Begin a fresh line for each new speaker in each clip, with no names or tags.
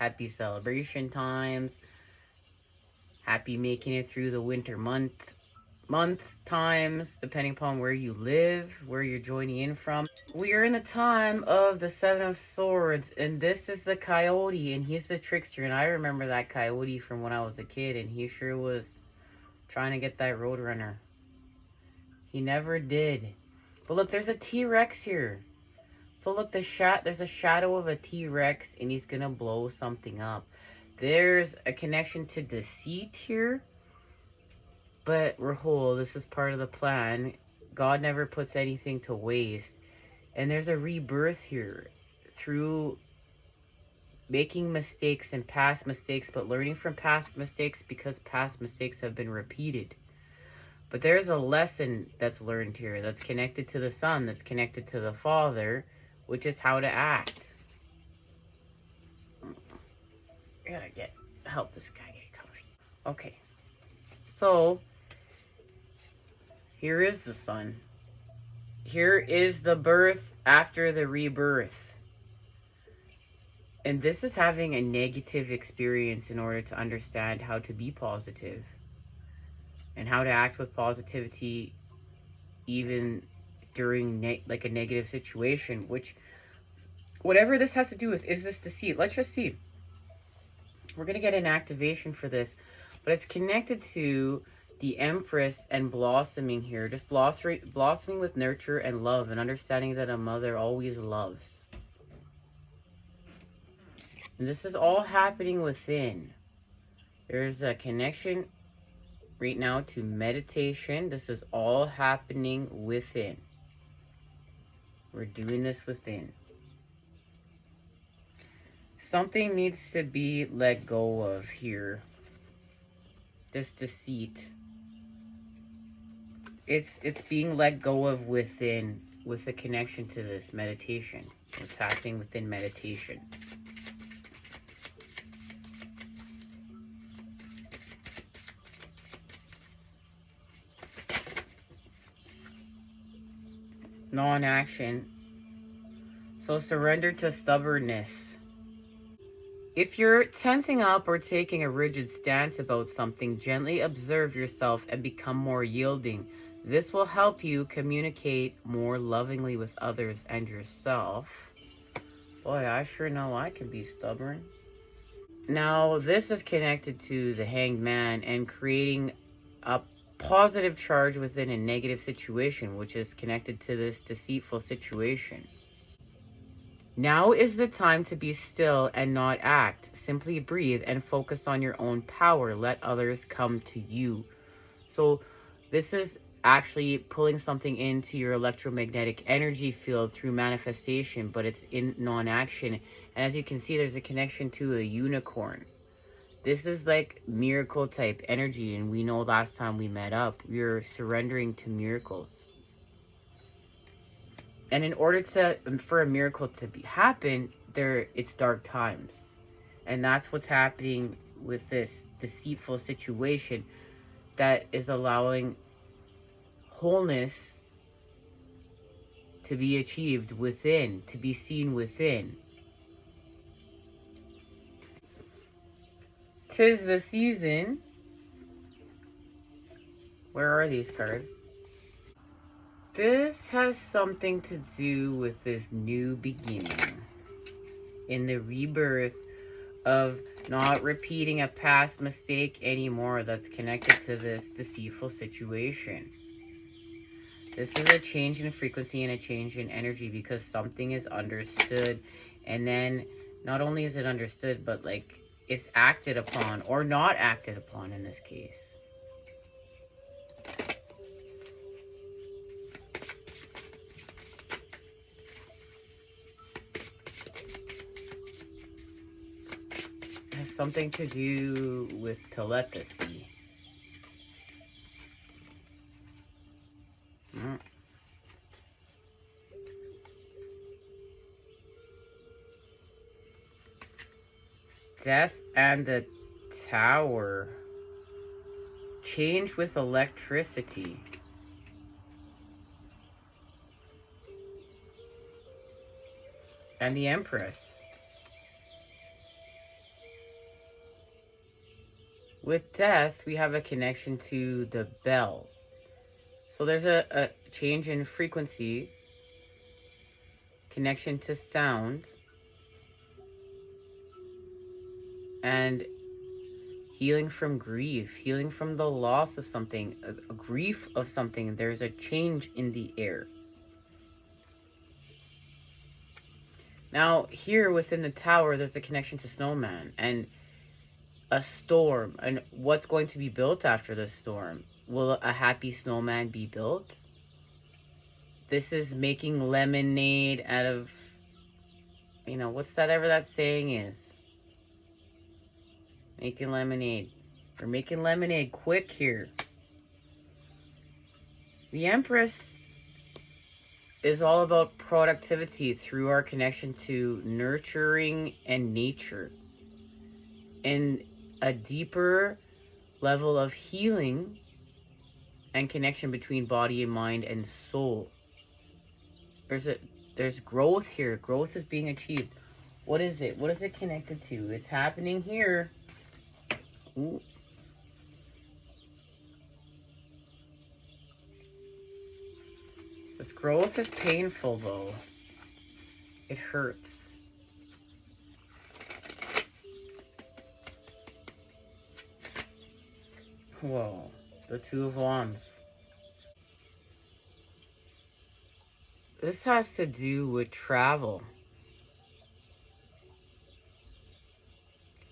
happy celebration times, happy making it through the winter month times, depending upon where you live, where you're joining in from. We are in the time of the Seven of Swords, and this is the coyote, and he's the trickster. And I remember that coyote from when I was a kid, and he sure was trying to get that roadrunner. He never did. But look, there's a T-Rex here. So look, there's a shadow of a T-Rex, and he's gonna blow something up. There's a connection to deceit here. But Rahul, this is part of the plan. God never puts anything to waste. And there's a rebirth here through making mistakes and past mistakes, but learning from past mistakes because past mistakes have been repeated. But there's a lesson that's learned here that's connected to the Son, that's connected to the Father, which is how to act. I gotta help this guy get comfy. Okay. So, here is the Sun. Here is the birth after the rebirth. And this is having a negative experience in order to understand how to be positive. And how to act with positivity even during like a negative situation. Which, whatever this has to do with, is this deceit? Let's just see. We're going to get an activation for this. But it's connected to the Empress and blossoming here. Just blossoming with nurture and love and understanding that a mother always loves. And this is all happening within. There's a connection right now to meditation. This is all happening within. We're doing this within. Something needs to be let go of here. This deceit. It's being let go of within, with a connection to this meditation. What's happening within meditation. Non-action. So surrender to stubbornness. If you're tensing up or taking a rigid stance about something, gently observe yourself and become more yielding. This will help you communicate more lovingly with others and yourself. Boy, I sure know I can be stubborn. Now, this is connected to the Hanged Man and creating a positive charge within a negative situation, which is connected to this deceitful situation. Now is the time to be still and not act. Simply breathe and focus on your own power. Let others come to you. So this is actually pulling something into your electromagnetic energy field through manifestation, but it's in non-action. And as you can see, there's a connection to a unicorn. This is like miracle type energy, and we know last time we met up, you're surrendering to miracles. And in order for a miracle to happen, it's dark times. And that's what's happening with this deceitful situation that is allowing wholeness to be achieved within, to be seen within. 'Tis the season. Where are these cards? This has something to do with this new beginning. In the rebirth of not repeating a past mistake anymore that's connected to this deceitful situation. This is a change in frequency and a change in energy because something is understood. And then not only is it understood, but like it's acted upon or not acted upon in this case. It has something to do with telepathy. Death and the Tower. Change with electricity. And the Empress. With death, we have a connection to the bell. So there's a change in frequency, connection to sound, and healing from grief, healing from the loss of something, a grief of something. There's a change in the air. Now, here within the tower, there's a connection to snowman and a storm. And what's going to be built after the storm? Will a happy snowman be built? This is making lemonade out of, you know, what's that ever that saying is? Making lemonade. We're making lemonade quick here. The Empress is all about productivity through our connection to nurturing and nature. And a deeper level of healing and connection between body and mind and soul. There's growth here. Growth is being achieved. What is it? What is it connected to? It's happening here. Ooh. This growth is painful though. It hurts. Whoa, the Two of Wands. This has to do with travel.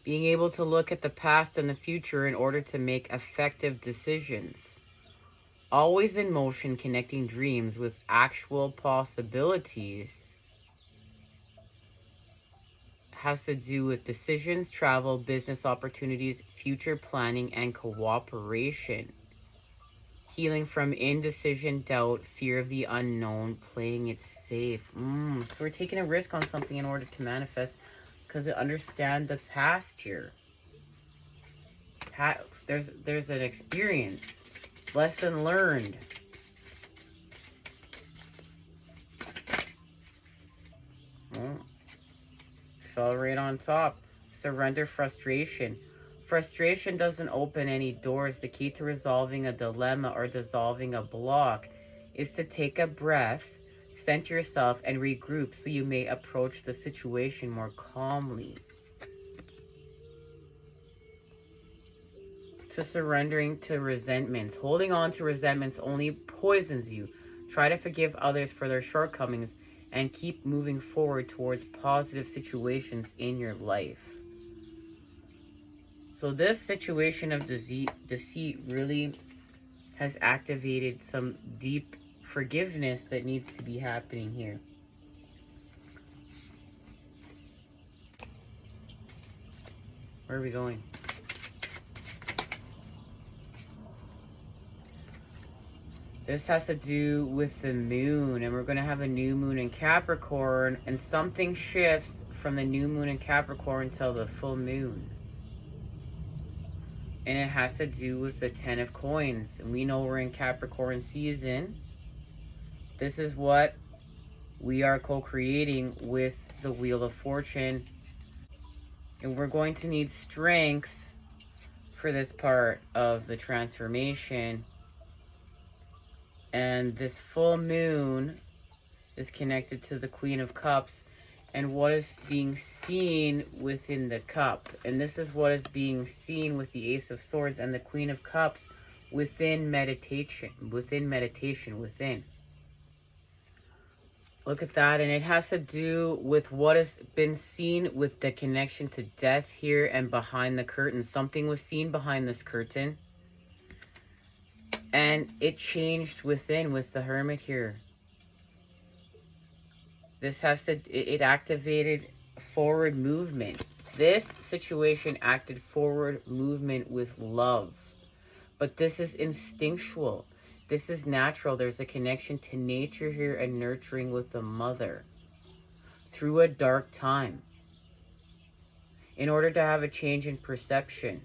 Being able to look at the past and the future in order to make effective decisions. Always in motion, connecting dreams with actual possibilities. Has to do with decisions, travel, business opportunities, future planning, and cooperation. Healing from indecision, doubt, fear of the unknown, playing it safe. So we're taking a risk on something in order to manifest, because I understand the past here. There's an experience. Lesson learned. Fell right on top. Surrender frustration. Frustration doesn't open any doors. The key to resolving a dilemma or dissolving a block is to take a breath, center yourself, and regroup so you may approach the situation more calmly. To surrendering to resentments. Holding on to resentments only poisons you. Try to forgive others for their shortcomings and keep moving forward towards positive situations in your life. So this situation of deceit really has activated some deep forgiveness that needs to be happening here. Where are we going? This has to do with the moon, and we're going to have a new moon in Capricorn, and something shifts from the new moon in Capricorn until the full moon. And it has to do with the 10 of coins. And we know we're in Capricorn season. This is what we are co-creating with the Wheel of Fortune. And we're going to need strength for this part of the transformation. And this full moon is connected to the Queen of Cups and what is being seen within the cup. And this is what is being seen with the Ace of Swords and the Queen of Cups within meditation. Look at that. And it has to do with what has been seen with the connection to death here and behind the curtain. Something was seen behind this curtain. And it changed within with the Hermit here. This has to, it activated forward movement. This situation acted forward movement with love. But this is instinctual. This is natural. There's a connection to nature here and nurturing with the mother. Through a dark time. In order to have a change in perception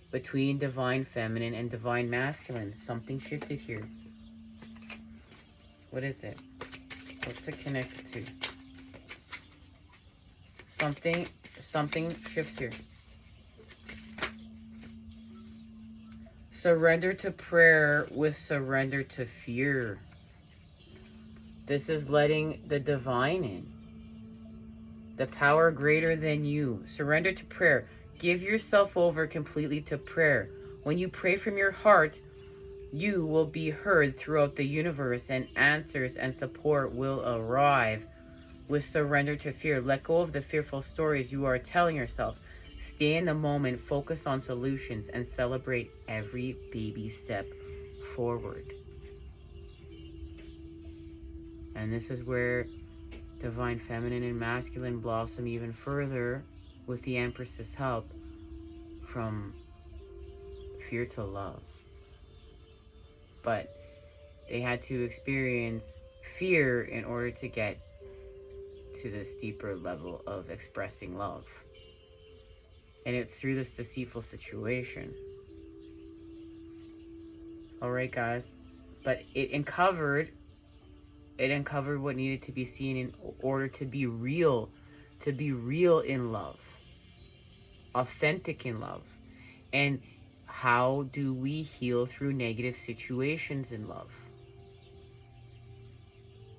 between divine feminine and divine masculine. Something shifted here. What is it? What's it connected to? Something shifts here. Surrender to prayer with surrender to fear. This is letting the divine in. The power greater than you. Surrender to prayer. Give yourself over completely to prayer. When you pray from your heart, you will be heard throughout the universe, and answers and support will arrive. With surrender to fear, let go of the fearful stories you are telling yourself. Stay in the moment, focus on solutions, and celebrate every baby step forward. And this is where divine feminine and masculine blossom even further with the Empress's help, from fear to love. But they had to experience fear in order to get to this deeper level of expressing love. And it's through this deceitful situation. Alright, guys. But it uncovered what needed to be seen in order to be real in love, authentic in love. And how do we heal through negative situations in love?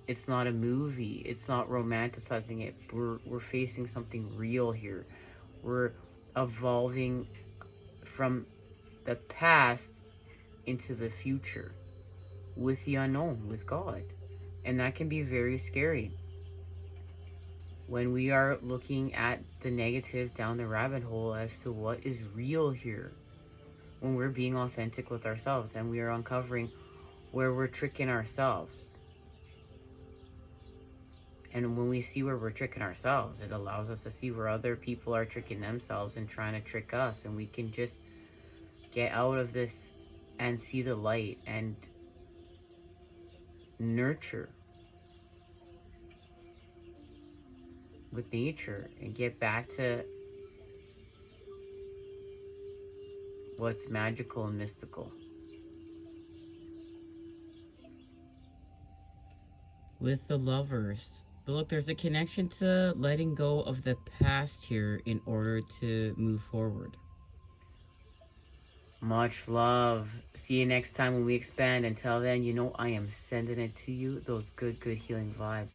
It's not a movie. It's not romanticizing it. We're facing something real here. We're evolving from the past into the future with the unknown, with God. And that can be very scary when we are looking at the negative down the rabbit hole as to what is real here. When we're being authentic with ourselves and we are uncovering where we're tricking ourselves. And when we see where we're tricking ourselves, it allows us to see where other people are tricking themselves and trying to trick us. And we can just get out of this and see the light and nurture with nature and get back to what's magical and mystical. With the Lovers. But look, there's a connection to letting go of the past here in order to move forward. Much love. See you next time when we expand. Until then, you know I am sending it to you. Those good healing vibes.